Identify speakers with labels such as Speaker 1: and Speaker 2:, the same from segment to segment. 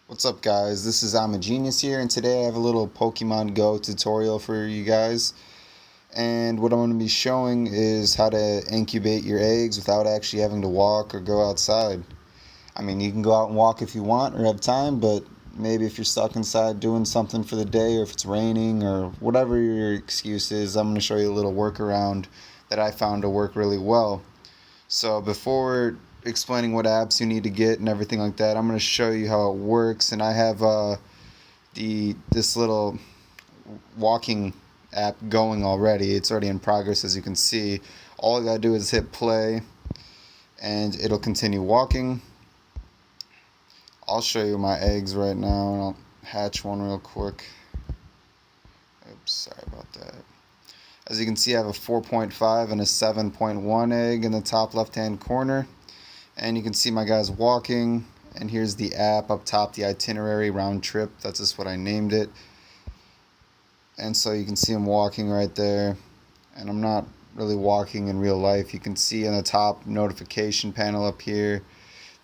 Speaker 1: What's up, guys? This is I'm a Genius here, and today I have a little Pokemon Go tutorial for you guys. And what I'm going to be showing is how to incubate your eggs without actually having to walk or go outside. I mean, you can go out and walk if you want or have time, but maybe if you're stuck inside doing something for the day, or if it's raining, or whatever your excuse is, I'm going to show you a little workaround that I found to work really well. So before explaining what apps you need to get and everything like that, I'm going to show you how it works. And I have this little walking app going already. It's already in progress, as you can see. All I got to do is hit play and it'll continue walking. I'll show you my eggs right now, and I'll hatch one real quick. Oops, sorry about that. As you can see, I have a 4.5 and a 7.1 egg in the top left-hand corner. And you can see my guys walking. And here's the app up top, the itinerary round trip. That's just what I named it. And so you can see them walking right there. And I'm not really walking in real life. You can see in the top notification panel up here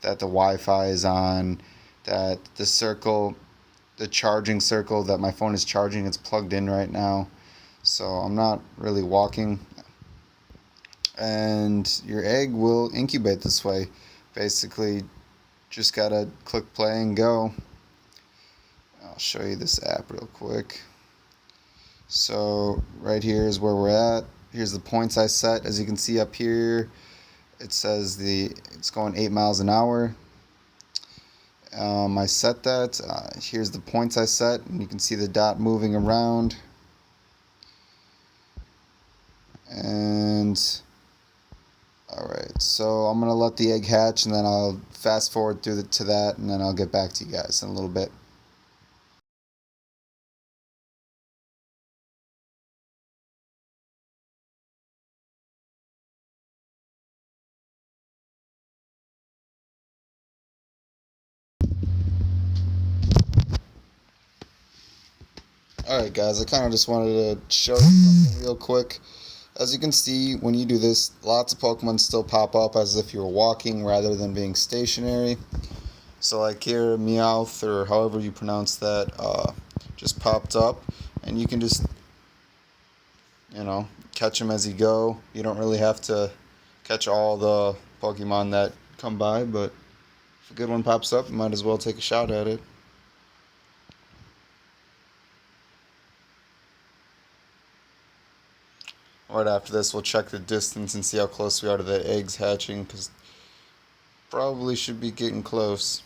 Speaker 1: that the Wi-Fi is on, that the circle, the charging circle that my phone is charging, it's plugged in right now. So I'm not really walking. And your egg will incubate this way. Basically, just gotta click play and go. I'll show you this app real quick. So right here is where we're at. Here's the points I set. As you can see up here, it says it's going 8 miles an hour. I set that. Here's the points I set, and you can see the dot moving around. And alright, so I'm going to let the egg hatch, and then I'll fast forward to that, and then I'll get back to you guys in a little bit. Alright guys, I kind of just wanted to show you something real quick. As you can see, when you do this, lots of Pokemon still pop up as if you were walking rather than being stationary. So like here, Meowth, or however you pronounce that, just popped up. And you can just, catch them as you go. You don't really have to catch all the Pokemon that come by, but if a good one pops up, you might as well take a shot at it. Right after this, we'll check the distance and see how close we are to the eggs hatching, because probably should be getting close.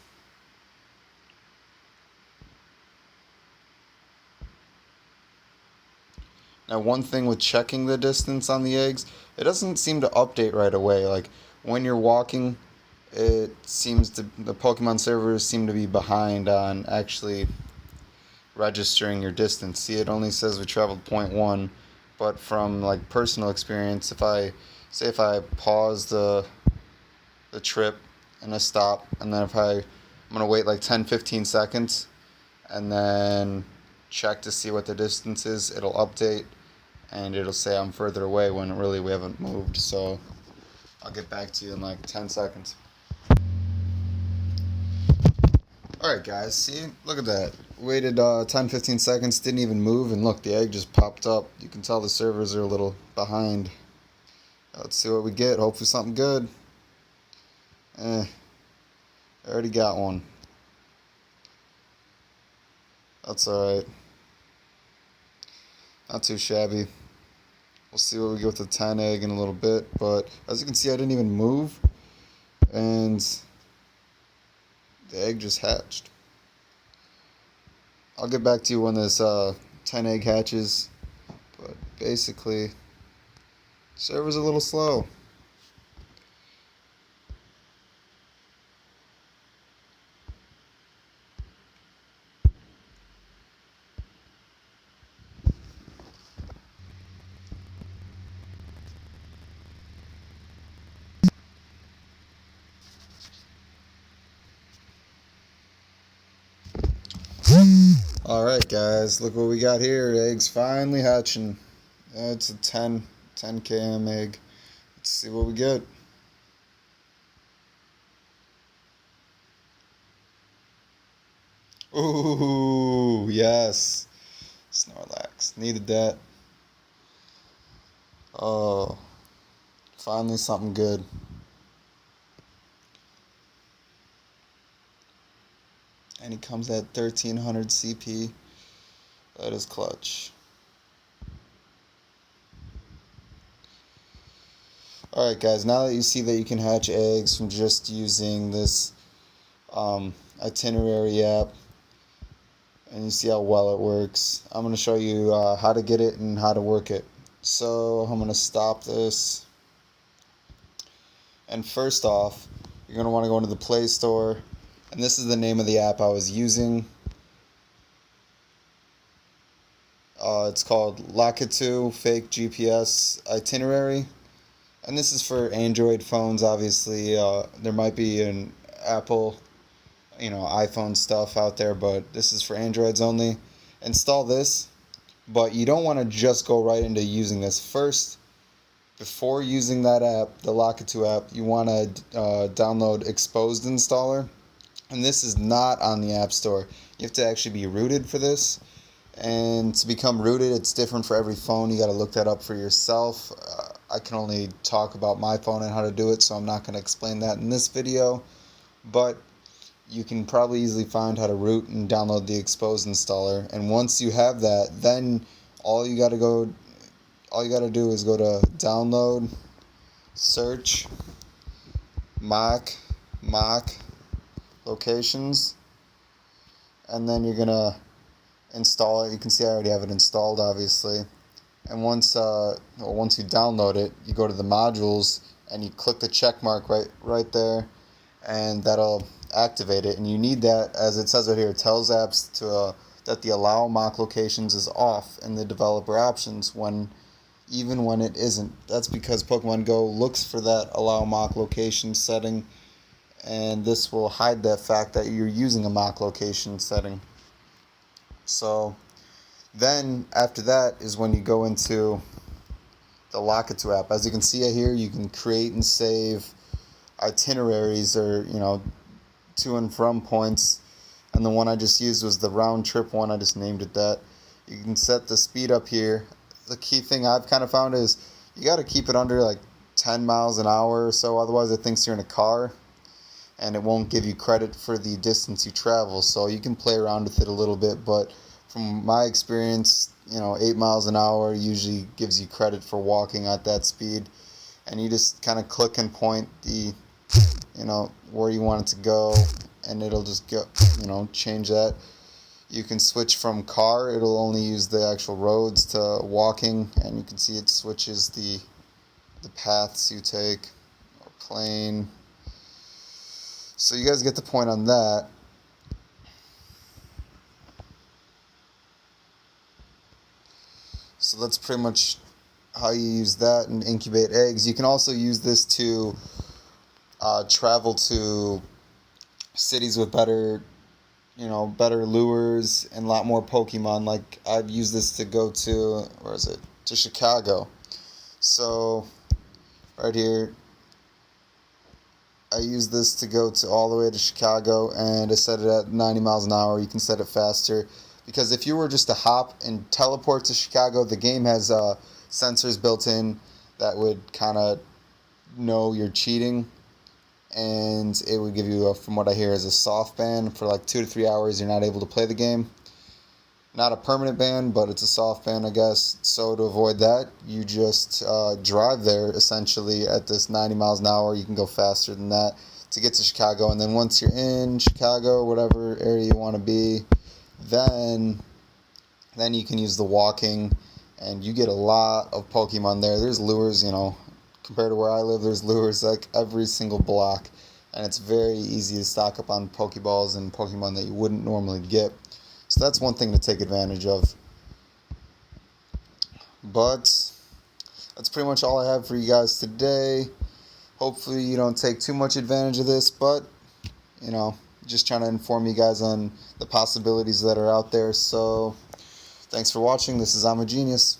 Speaker 1: Now, one thing with checking the distance on the eggs, it doesn't seem to update right away. Like when you're walking, the Pokemon servers seem to be behind on actually registering your distance. See, it only says we traveled 0.1, but from like personal experience, if I pause the trip and I stop, and then I'm gonna wait like 10-15 seconds and then check to see what the distance is, it'll update and it'll say I'm further away when really we haven't moved. So I'll get back to you in like 10 seconds. Alright guys, see, look at that. Waited 10-15 seconds, didn't even move, and look, the egg just popped up. You can tell the servers are a little behind. Let's see what we get, hopefully something good. I already got one. That's alright. Not too shabby. We'll see what we get with the 10 egg in a little bit, but as you can see, I didn't even move, and the egg just hatched. I'll get back to you when this 10 egg hatches, but basically, server's a little slow. Alright guys, look what we got here. Egg's finally hatching. It's a 10 km egg. Let's see what we get. Ooh, yes. Snorlax. Needed that. Oh, finally something good. And he comes at 1300 CP. That is clutch. Alright guys, now that you see that you can hatch eggs from just using this itinerary app, and you see how well it works, I'm going to show you how to get it and how to work it. So I'm going to stop this. And first off, you're going to want to go into the Play Store. And this is the name of the app I was using. It's called Lockito Fake GPS Itinerary. And this is for Android phones, obviously. There might be an Apple, iPhone stuff out there, but this is for Androids only. Install this, but you don't want to just go right into using this. First, before using that app, the Lockito app, you want to download Xposed installer. And this is not on the App Store. You have to actually be rooted for this. And to become rooted, it's different for every phone. You got to look that up for yourself. I can only talk about my phone and how to do it, so I'm not going to explain that in this video. But you can probably easily find how to root and download the Xposed installer. And once you have that, then all you got to do is go to download, search, mock locations, and then you're gonna install it. You can see I already have it installed, obviously. And once you download it, you go to the modules and you click the check mark right there, and that'll activate it. And you need that, as it says right here, it tells apps that the allow mock locations is off in the developer options even when it isn't. That's because Pokemon Go looks for that allow mock location setting, and this will hide that fact that you're using a mock location setting. So then after that is when you go into the Lockito app. As you can see here, you can create and save itineraries, or to and from points. And the one I just used was the round trip one. I just named it that. You can set the speed up here. The key thing I've kind of found is you got to keep it under like 10 miles an hour or so, otherwise it thinks you're in a car and it won't give you credit for the distance you travel. So you can play around with it a little bit, but from my experience, 8 miles an hour usually gives you credit for walking at that speed. And you just kind of click and point the where you want it to go, and it'll just go change that. You can switch from car, it'll only use the actual roads, to walking, and you can see it switches the paths you take, or plane. So you guys get the point on that. So that's pretty much how you use that and incubate eggs. You can also use this to travel to cities with better lures and a lot more Pokemon. Like, I've used this to go to, to Chicago. So right here, I use this to go to all the way to Chicago, and I set it at 90 miles an hour. You can set it faster, because if you were just to hop and teleport to Chicago, the game has sensors built in that would kind of know you're cheating, and it would give you, from what I hear, is a soft ban for like 2 to 3 hours. You're not able to play the game. Not a permanent ban, but it's a soft ban, I guess. So to avoid that, you just drive there essentially at this 90 miles an hour. You can go faster than that to get to Chicago. And then once you're in Chicago, whatever area you want to be, then you can use the walking, and you get a lot of Pokemon there. There's lures, compared to where I live, there's lures like every single block. And it's very easy to stock up on Pokeballs and Pokemon that you wouldn't normally get. So that's one thing to take advantage of. But that's pretty much all I have for you guys today. Hopefully you don't take too much advantage of this, but, just trying to inform you guys on the possibilities that are out there. So thanks for watching. This is I'm a Genius.